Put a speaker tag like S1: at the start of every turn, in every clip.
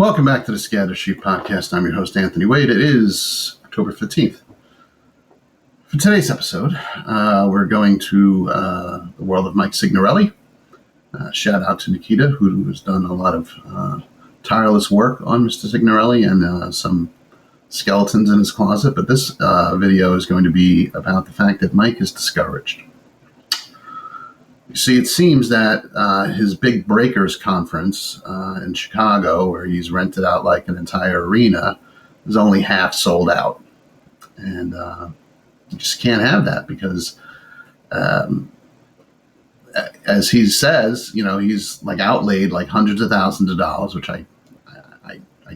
S1: Welcome back to the Scattered Sheep Podcast. I'm your host, Anthony Wade. It is October 15th. For today's episode, we're going to the world of Mike Signorelli. Shout out to Nikita, who has done a lot of tireless work on Mr. Signorelli and some skeletons in his closet. But this video is going to be about the fact that Mike is discouraged. You see, it seems that his big Breakers conference in Chicago, where he's rented out like an entire arena, is only half sold out. And you just can't have that because, as he says, you know, he's like outlaid like hundreds of thousands of dollars, which I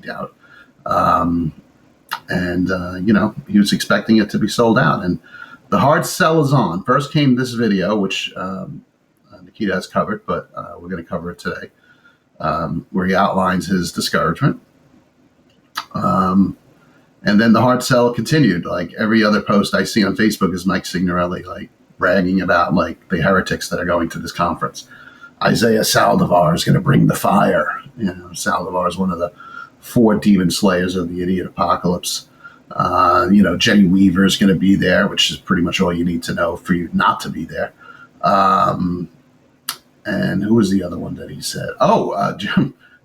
S1: doubt. You know, he was expecting it to be sold out. And the hard sell is on. First came this video, which Nikita has covered, but we're going to cover it today, where he outlines his discouragement. And then the hard sell continued. Like every other post I see on Facebook is Mike Signorelli, like bragging about like the heretics that are going to this conference. Isaiah Saldivar is going to bring the fire. You know, Saldivar is one of the 4 demon slayers of the idiot apocalypse. You know, Jenny Weaver is going to be there, which is pretty much all you need to know for you not to be there. And who was the other one that he said? Oh,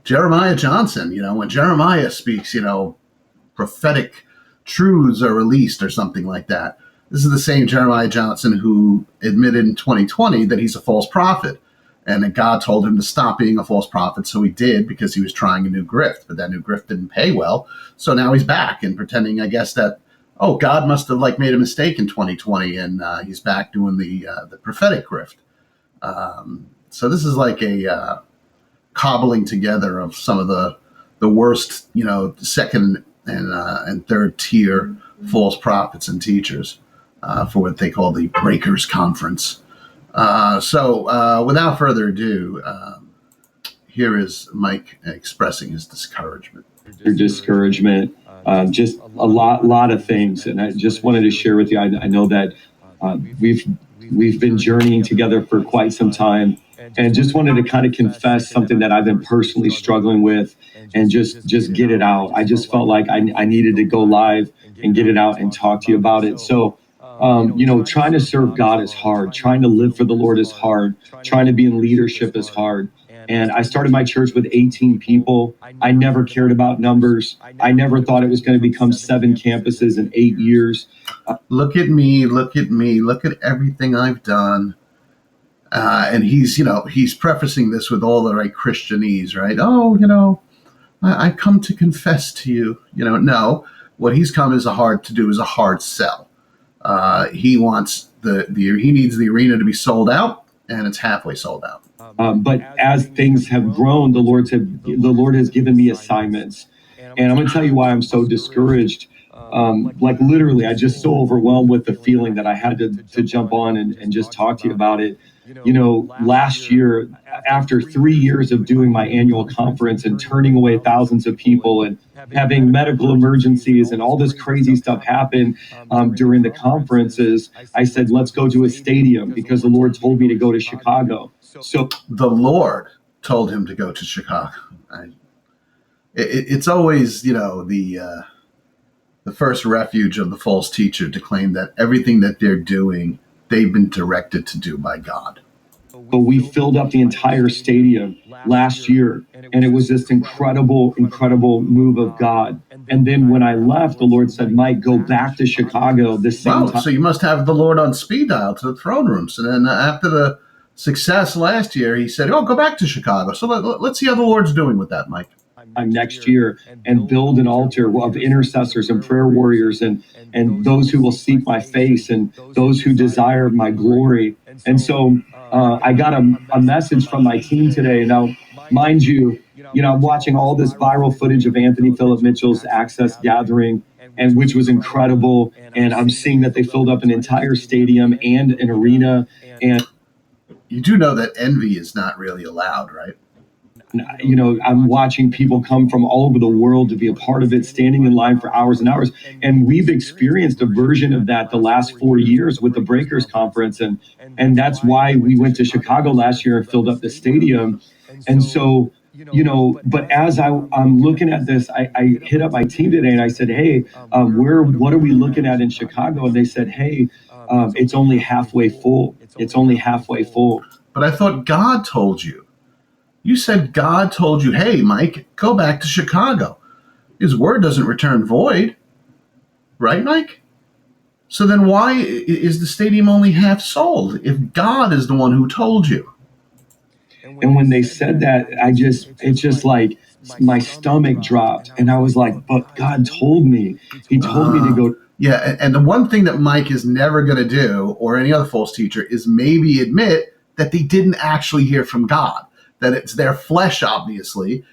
S1: Jeremiah Johnson. You know, when Jeremiah speaks, you know, prophetic truths are released or something like that. This is the same Jeremiah Johnson who admitted in 2020 that he's a false prophet and that God told him to stop being a false prophet. So he did because he was trying a new grift, but that new grift didn't pay well. So now he's back and pretending, I guess, that, oh, God must have like made a mistake in 2020 and he's back doing the prophetic grift. So this is like a cobbling together of some of the worst, you know, second and third tier false prophets and teachers for what they call the Breakers Conference. So without further ado, here is Mike expressing his discouragement.
S2: Discouragement, just a lot of things, and I just wanted to share with you. I know that we've been journeying together for quite some time. And just wanted to kind of confess something that I've been personally struggling with and just get it out. I just felt like I needed to go live and get it out and talk to you about it. So, you know, trying to serve God is hard. Trying to live for the Lord is hard. Trying to be in leadership is hard. And I started my church with 18 people. I never cared about numbers. I never thought it was going to become 7 campuses in 8 years.
S1: Look at me. Look at everything I've done. And he's, you know, he's prefacing this with all the right Christianese, right? Oh, you know, I come to confess to you, you know, no, what he's come is a hard sell. He wants he needs the arena to be sold out, and it's halfway sold out.
S2: But as things have grown, the Lord has given me assignments, and I'm going to tell you why I'm so discouraged. Like literally, I just so overwhelmed with the feeling that I had to jump on and just talk to you about it. You know, last year, after 3 years of doing my annual conference and turning away thousands of people and having medical emergencies and all this crazy stuff happen during the conferences, I said, let's go to a stadium because the Lord told me to go to Chicago. So
S1: the Lord told him to go to Chicago. It's always, you know, the first refuge of the false teacher to claim that everything that they're doing, they've been directed to do by God.
S2: But we filled up the entire stadium last year, and it was this incredible move of God. And then when I left, the Lord said, Mike, go back to Chicago the same time.
S1: So you must have the Lord on speed dial to the throne room. So then after the success last year, he said, oh, go back to Chicago. So let's see how the Lord's doing with that, Mike.
S2: Next year and build an altar of intercessors and prayer warriors and those who will seek my face and those who desire my glory. And so I got a message from my team today. Now, mind you, I'm watching all this viral footage of Anthony Philip Mitchell's Access gathering, and which was incredible. And I'm seeing that they filled up an entire stadium and an arena. And
S1: you do know that envy is not really allowed, right?
S2: I'm watching people come from all over the world to be a part of it, standing in line for hours and hours. And we've experienced a version of that the last 4 years with the Breakers Conference. And that's why we went to Chicago last year and filled up the stadium. And so, But as I'm looking at this, I hit up my team today and I said, hey, what are we looking at in Chicago? And they said, hey, it's only halfway full. It's only halfway full.
S1: But I thought God told you. You said God told you, hey, Mike, go back to Chicago. His word doesn't return void. Right, Mike? So then why is the stadium only half sold if God is the one who told you?
S2: And when they said that, it's just like my stomach dropped. And I was like, but God told me. He told me to go.
S1: Yeah, and the one thing that Mike is never going to do, or any other false teacher, is maybe admit that they didn't actually hear from God, that it's their flesh, obviously.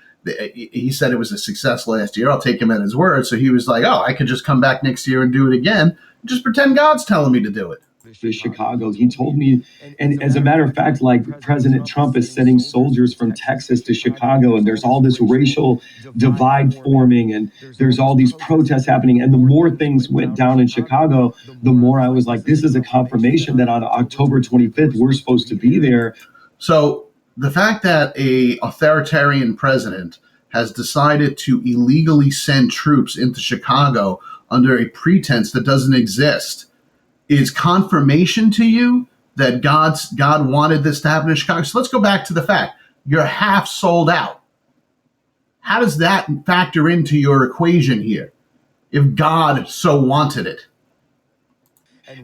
S1: He said it was a success last year. I'll take him at his word. So he was like, oh, I could just come back next year and do it again. Just pretend God's telling me to do it.
S2: To Chicago. He told me, and as a matter of fact, like President Trump is sending soldiers from Texas to Chicago, and there's all this racial divide forming, and there's all these protests happening. And the more things went down in Chicago, the more I was like, this is a confirmation that on October 25th, we're supposed to be there.
S1: So the fact that a authoritarian president has decided to illegally send troops into Chicago under a pretense that doesn't exist is confirmation to you that God wanted this to happen in Chicago. So let's go back to the fact you're half sold out. How does that factor into your equation here? If God so wanted it.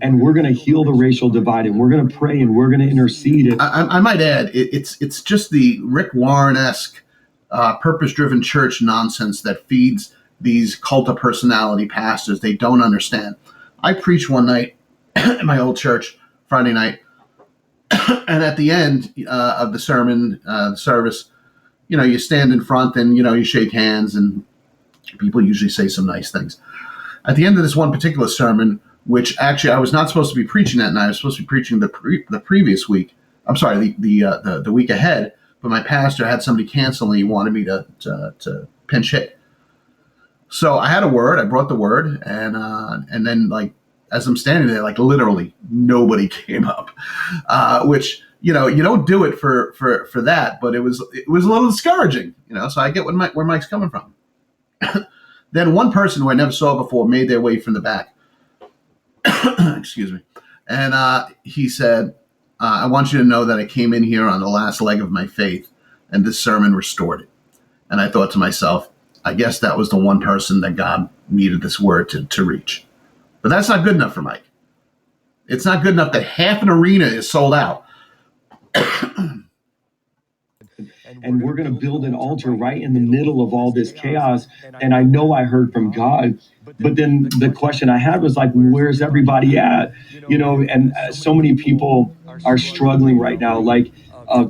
S2: And we're going to heal the racial divide, and we're going to pray, and we're going to intercede.
S1: I might add, it's just the Rick Warren-esque purpose-driven church nonsense that feeds these cult of personality pastors. They don't understand. I preached one night at my old church, Friday night, and at the end of the sermon, service, you stand in front and, you shake hands, and people usually say some nice things. At the end of this one particular sermon, which actually I was not supposed to be preaching that night, I was supposed to be preaching the previous week. I'm sorry, the week ahead, but my pastor had somebody cancel and he wanted me to pinch hit. So I had a word, I brought the word, and then, like, as I'm standing there, like, literally nobody came up, which, you don't do it for that, but it was a little discouraging, so I get where Mike's coming from. Then one person who I never saw before made their way from the back. Excuse me. And he said, I want you to know that I came in here on the last leg of my faith, and this sermon restored it. And I thought to myself, I guess that was the one person that God needed this word to reach. But that's not good enough for Mike. It's not good enough that half an arena is sold out.
S2: And we're going to build an altar right in the middle of all this chaos. And I know I heard from God. But then the question I had was like, where's everybody at? And so many people are struggling right now. Like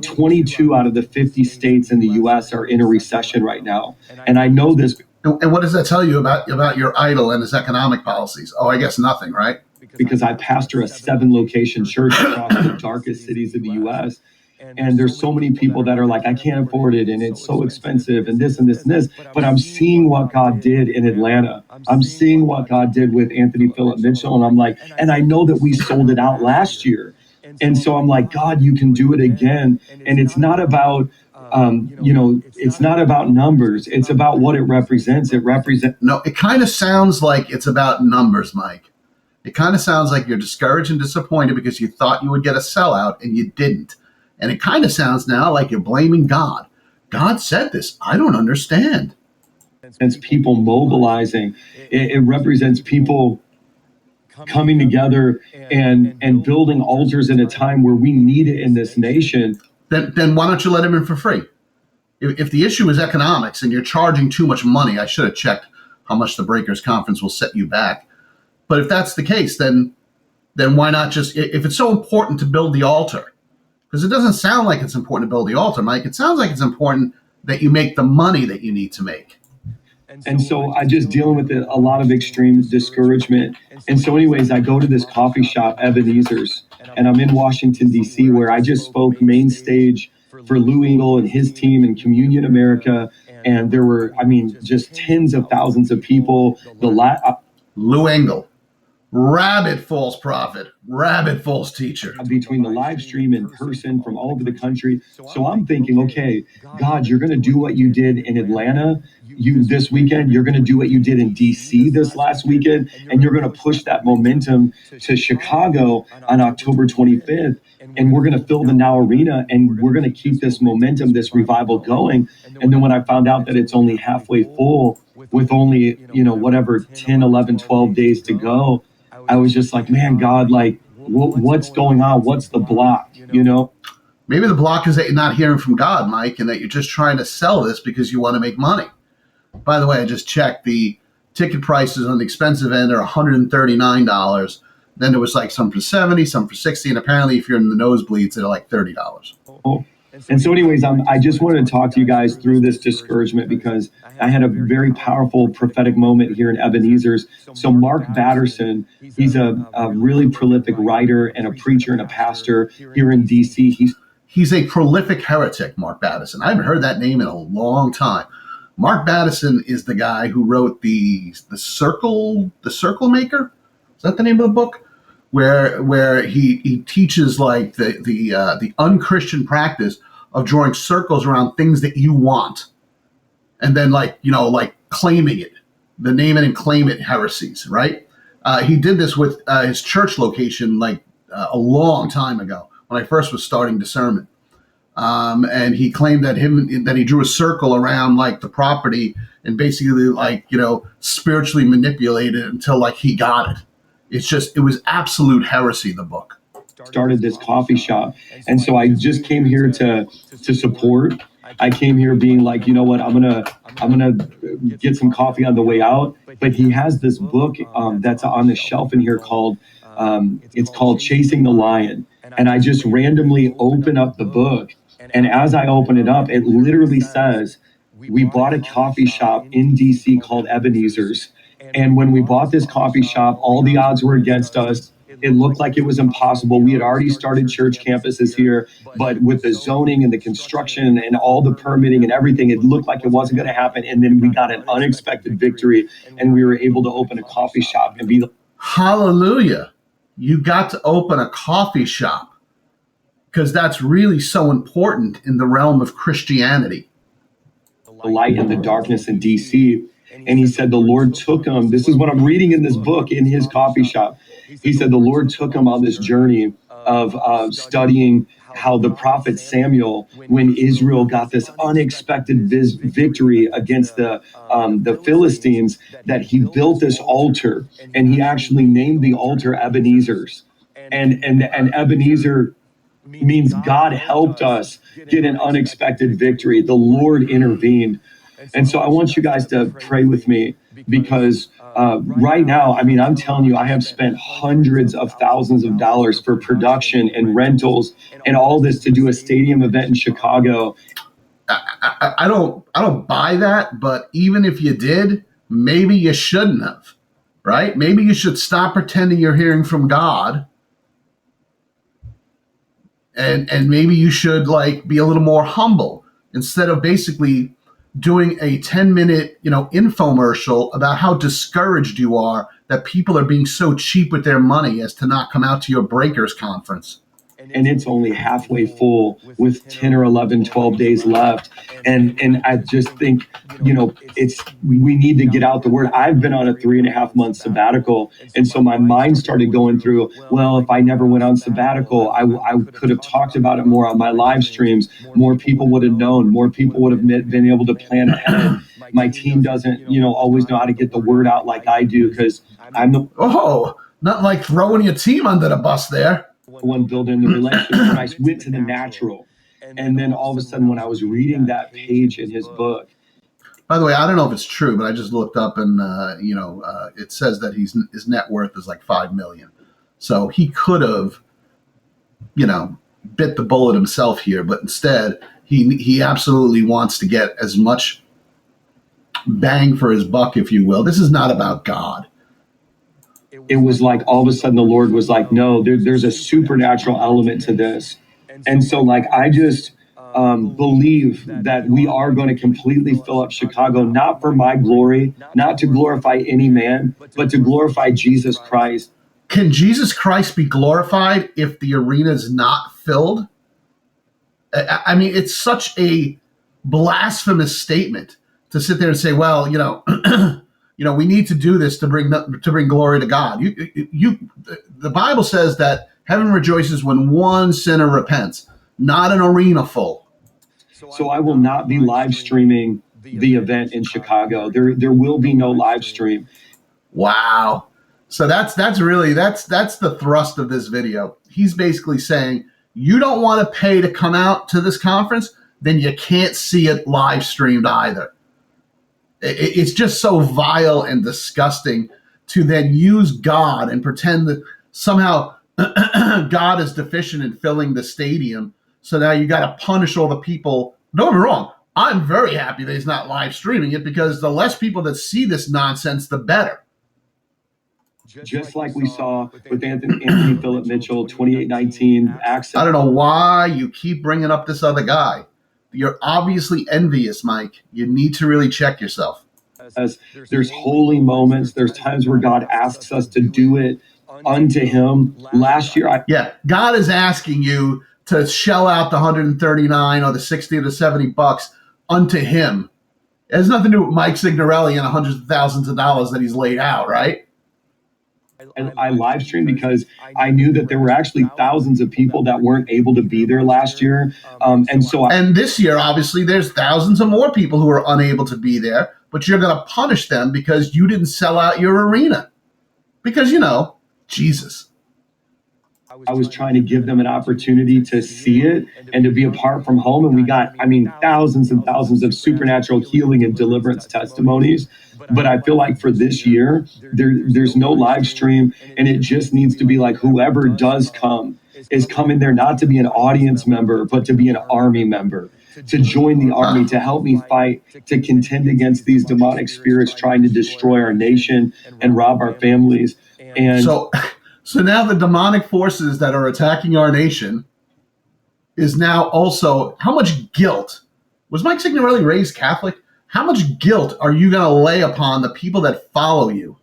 S2: 22 out of the 50 states in the U.S. are in a recession right now. And I know this.
S1: And what does that tell you about your idol and his economic policies? Oh, I guess nothing, right?
S2: Because I pastor a 7-location church across the darkest cities in the U.S., and there's so many people that are like, I can't afford it, and it's so expensive, and this and this and this. But I'm seeing what God did in Atlanta. I'm seeing what God did with Anthony Phillip Mitchell, and I'm like, and I know that we sold it out last year. And so I'm like, God, you can do it again. And it's not about, it's not about numbers. It's about what it represents.
S1: No, it kind of sounds like it's about numbers, Mike. It kind of sounds like you're discouraged and disappointed because you thought you would get a sellout and you didn't. And it kind of sounds now like you're blaming God. God said this. I don't understand.
S2: It's people mobilizing. It represents people coming together and building altars in a time where we need it in this nation.
S1: Then why don't you let him in for free? If the issue is economics and you're charging too much money, I should have checked how much the Breakers Conference will set you back. But if that's the case, then why not just, if it's so important to build the altar, because it doesn't sound like it's important to build the altar, Mike. It sounds like it's important that you make the money that you need to make.
S2: And so I just dealing with a lot of extreme discouragement. And so anyways, I go to this coffee shop, Ebenezer's, and I'm in Washington, D.C., where I just spoke main stage for Lou Engle and his team in Communion America. And there were, just tens of thousands of people.
S1: Lou Engle, rabid false prophet. Rabid false teacher.
S2: Between the live stream in person from all over the country. So I'm thinking, okay, God, you're going to do what you did in Atlanta this weekend. You're going to do what you did in DC this last weekend, and you're going to push that momentum to Chicago on October 25th. And we're going to fill the Now Arena, and we're going to keep this momentum, this revival going. And then when I found out that it's only halfway full with only, whatever, 10, 11, 12 days to go, I was just like, man, God, like, what's going on? What's the block?
S1: Maybe the block is that you're not hearing from God, Mike, and that you're just trying to sell this because you want to make money. By the way, I just checked. The ticket prices on the expensive end are $139. Then there was like some for 70, some for 60, and apparently if you're in the nosebleeds, they're like $30.
S2: Oh. And so anyways, I just wanted to talk to you guys through this discouragement because I had a very powerful prophetic moment here in Ebenezer's. So Mark Batterson, he's a really prolific writer and a preacher and a pastor here in DC.
S1: He's a prolific heretic, Mark Batterson. I haven't heard that name in a long time. Mark Batterson is the guy who wrote the Circle Maker. Is that the name of the book? Where he teaches like the unchristian practice of drawing circles around things that you want, and then like claiming it, the name it and claim it heresies, right? He did this with his church location like a long time ago when I first was starting discernment, and he claimed that he drew a circle around like the property and basically like spiritually manipulated it until like he got it. It was absolute heresy, the book.
S2: Started this coffee shop. And so I just came here to support. I came here being like, you know what, I'm gonna get some coffee on the way out. But he has this book that's on the shelf in here called it's called Chasing the Lion. And I just randomly open up the book. And as I open it up, it literally says, we bought a coffee shop in DC called Ebenezer's. And when we bought this coffee shop, all the odds were against us. It looked like it was impossible. We had already started church campuses here, but with the zoning and the construction and all the permitting and everything, it looked like it wasn't going to happen. And then we got an unexpected victory, and we were able to open a coffee shop and be the
S1: hallelujah. You got to open a coffee shop because that's really so important in the realm of Christianity.
S2: The light in the darkness in DC. And he said the Lord took him. This is what I'm reading in this book in his coffee shop. He said the Lord took him on this journey of studying how the prophet Samuel, when Israel got this unexpected victory against the Philistines, that he built this altar, and he actually named the altar Ebenezer's. And Ebenezer means God helped us get an unexpected victory. The Lord intervened. And so I want you guys to pray with me because right now, I mean, I'm telling you, I have spent hundreds of thousands of dollars for production and rentals and all this to do a stadium event in Chicago.
S1: I don't buy that, but even if you did, maybe you shouldn't have, right? Maybe you should stop pretending you're hearing from God. And maybe you should like be a little more humble instead of basically doing a 10-minute, infomercial about how discouraged you are that people are being so cheap with their money as to not come out to your Breakers conference.
S2: And it's only halfway full with 10 or 11, 12 days left. And I just think, we need to get out the word. I've been on a 3.5-month sabbatical. And so my mind started going through, well, if I never went on sabbatical, I could have talked about it more on my live streams. More people would have known. More people would have been able to plan ahead. My team doesn't, always know how to get the word out like I do because I'm the...
S1: Oh, not like throwing your team under the bus there.
S2: One building the relationship. When I went to the natural, and then all of a sudden when I was reading that page in his book.
S1: By the way, I don't know if it's true, but I just looked up and it says that his net worth is like $5 million. So he could have bit the bullet himself here, but instead he absolutely wants to get as much bang for his buck, if you will. This is not about God.
S2: It was like all of a sudden the Lord was like, no, there's a supernatural element to this. And so like I just believe that we are going to completely fill up Chicago, not for my glory, not to glorify any man, but to glorify Jesus Christ.
S1: Can Jesus Christ be glorified if the arena is not filled? I mean, it's such a blasphemous statement to sit there and say, well, we need to do this to bring glory to God. The Bible says that heaven rejoices when one sinner repents, not an arena full.
S2: So I will not be live streaming the event in Chicago. There will be no live stream.
S1: Wow. So that's the thrust of this video. He's basically saying, you don't want to pay to come out to this conference, then you can't see it live streamed either. It's just so vile and disgusting to then use God and pretend that somehow God is deficient in filling the stadium. So now you got to punish all the people. Don't get me wrong. I'm very happy that he's not live streaming it, because the less people that see this nonsense, the better.
S2: Just like we saw with Anthony Philip Mitchell, 28-19 access.
S1: I don't know why you keep bringing up this other guy. You're obviously envious, Mike. You need to really check yourself.
S2: As there's holy moments, there's times where God asks us to do it unto him. Last year,
S1: God is asking you to shell out the 139 or the 60 or the $70 unto him. It has nothing to do with Mike Signorelli and hundreds of thousands of dollars that he's laid out, right?
S2: And I live streamed because I knew that there were actually thousands of people that weren't able to be there last year.
S1: And this year, obviously, there's thousands of more people who are unable to be there, but you're going to punish them because you didn't sell out your arena. Because, Jesus.
S2: I was trying to give them an opportunity to see it and to be apart from home. And we got, thousands and thousands of supernatural healing and deliverance testimonies. But I feel like for this year, there's no live stream, and it just needs to be like whoever does come is coming there not to be an audience member, but to be an army member, to join the army, to help me fight, to contend against these demonic spirits trying to destroy our nation and rob our families. And
S1: so now the demonic forces that are attacking our nation is now also, how much guilt? Was Mike Signorelli raised Catholic? How much guilt are you going to lay upon the people that follow you?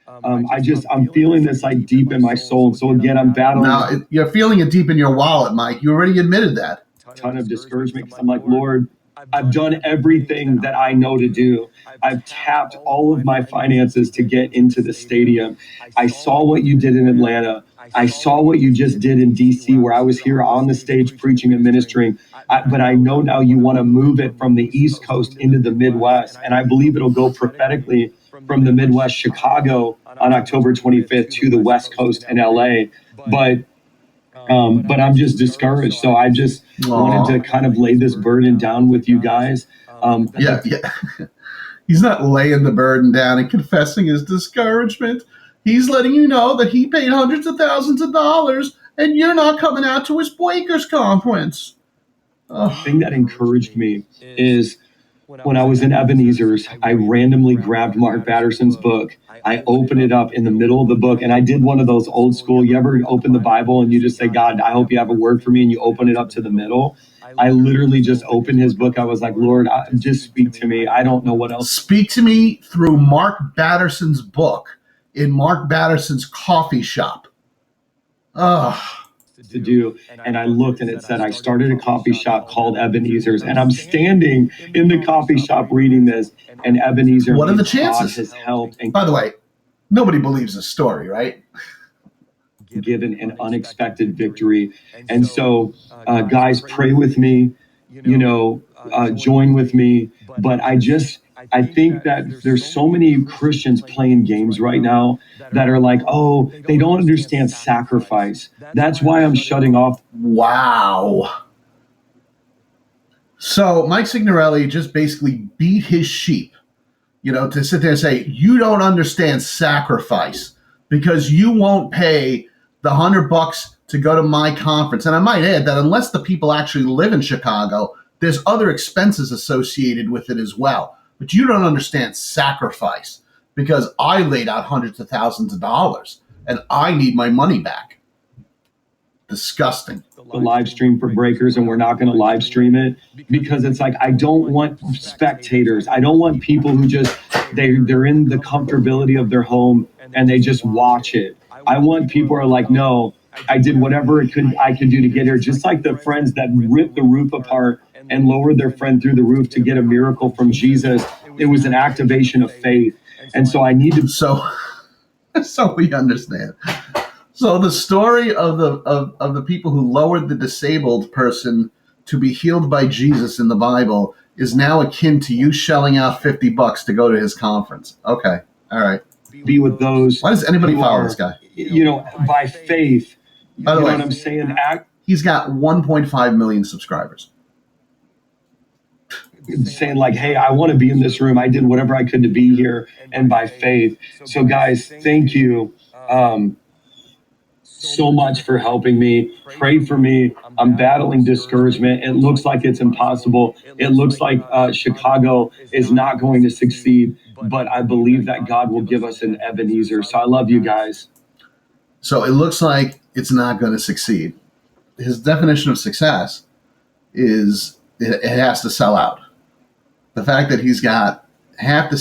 S2: I'm feeling this like deep in my soul. And so again, I'm battling.
S1: Now, you're feeling it deep in your wallet, Mike. You already admitted that.
S2: A ton of discouragement, because I'm like, Lord, I've done everything that I know to do. I've tapped all of my finances to get into the stadium. I saw what you did in Atlanta. I saw what you just did in DC, where I was here on the stage preaching and ministering. But I know now you want to move it from the East Coast into the Midwest. And I believe it'll go prophetically from the Midwest, Chicago, on October 25th to the West Coast and LA. But I'm just discouraged. So I just wanted to kind of lay this burden down with you guys.
S1: He's not laying the burden down and confessing his discouragement. He's letting you know that he paid hundreds of thousands of dollars and you're not coming out to his Quakers conference.
S2: The thing that encouraged me is when I was in Ebenezer's, I randomly grabbed Mark Batterson's book. I opened it up in the middle of the book, and I did one of those old school, you ever open the Bible and you just say, God, I hope you have a word for me, and you open it up to the middle. I literally just opened his book. I was like, Lord, just speak to me. I don't know what else.
S1: Speak to me through Mark Batterson's book in Mark Batterson's coffee shop.
S2: To do. And I looked, and it said, I started a coffee shop called Ebenezer's, and I'm standing in the coffee shop reading this, and Ebenezer.
S1: What are the chances?
S2: Has helped. And
S1: by the way, nobody believes this story, right?
S2: Given an unexpected victory. And so, guys, pray with me, join with me. But I think that there's so many Christians playing games right now that are like, oh, they don't understand sacrifice. That's why I'm shutting off.
S1: Wow. So Mike Signorelli just basically beat his sheep, to sit there and say, you don't understand sacrifice because you won't pay the $100 to go to my conference. And I might add that unless the people actually live in Chicago, there's other expenses associated with it as well. But you don't understand sacrifice because I laid out hundreds of thousands of dollars and I need my money back. Disgusting.
S2: The live stream for Breakers, and we're not going to live stream it because it's like I don't want spectators. I don't want people who just they're in the comfortability of their home and they just watch it. I want people who are like, no, I did whatever I could do to get here. Just like the friends that ripped the roof apart and lowered their friend through the roof to get a miracle from Jesus. It was an activation of faith, and so I need to.
S1: So we understand. So the story of the people who lowered the disabled person to be healed by Jesus in the Bible is now akin to you shelling out $50 to go to his conference. Okay, all right.
S2: Be with those.
S1: Why does anybody follow this guy?
S2: By faith.
S1: By the way,
S2: what I'm saying?
S1: He's got 1.5 million subscribers.
S2: Saying like, hey, I want to be in this room. I did whatever I could to be here, and by faith. So guys, thank you. So much for helping me. Pray for me. I'm battling discouragement. It looks like it's impossible. It looks like Chicago is not going to succeed, but I believe that God will give us an Ebenezer. So I love you guys.
S1: So it looks like it's not going to succeed. His definition of success is it has to sell out. The fact that he's got half the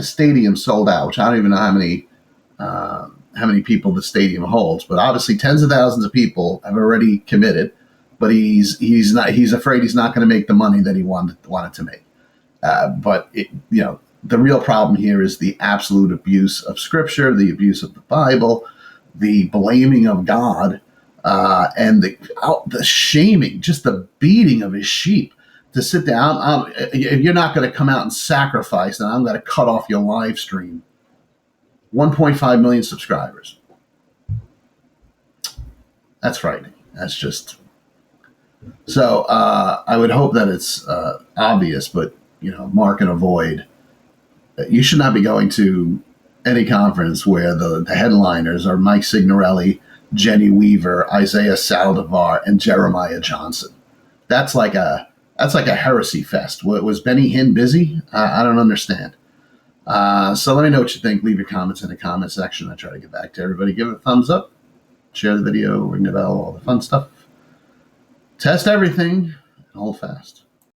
S1: stadium sold out, which I don't even know how many people the stadium holds, but obviously tens of thousands of people have already committed. But he's afraid he's not going to make the money that he wanted to make. But the real problem here is the absolute abuse of Scripture, the abuse of the Bible, the blaming of God, and the shaming, just the beating of his sheep. To sit down, if you're not going to come out and sacrifice, then I'm going to cut off your live stream. 1.5 million subscribers. That's frightening. That's just so. I would hope that it's obvious, but mark and avoid. You should not be going to any conference where the headliners are Mike Signorelli, Jenny Weaver, Isaiah Saldivar, and Jeremiah Johnson. That's like a heresy fest. Was Benny Hinn busy? I don't understand. So let me know what you think. Leave your comments in the comment section. I try to get back to everybody. Give it a thumbs up. Share the video. Ring the bell. All the fun stuff. Test everything. And hold fast.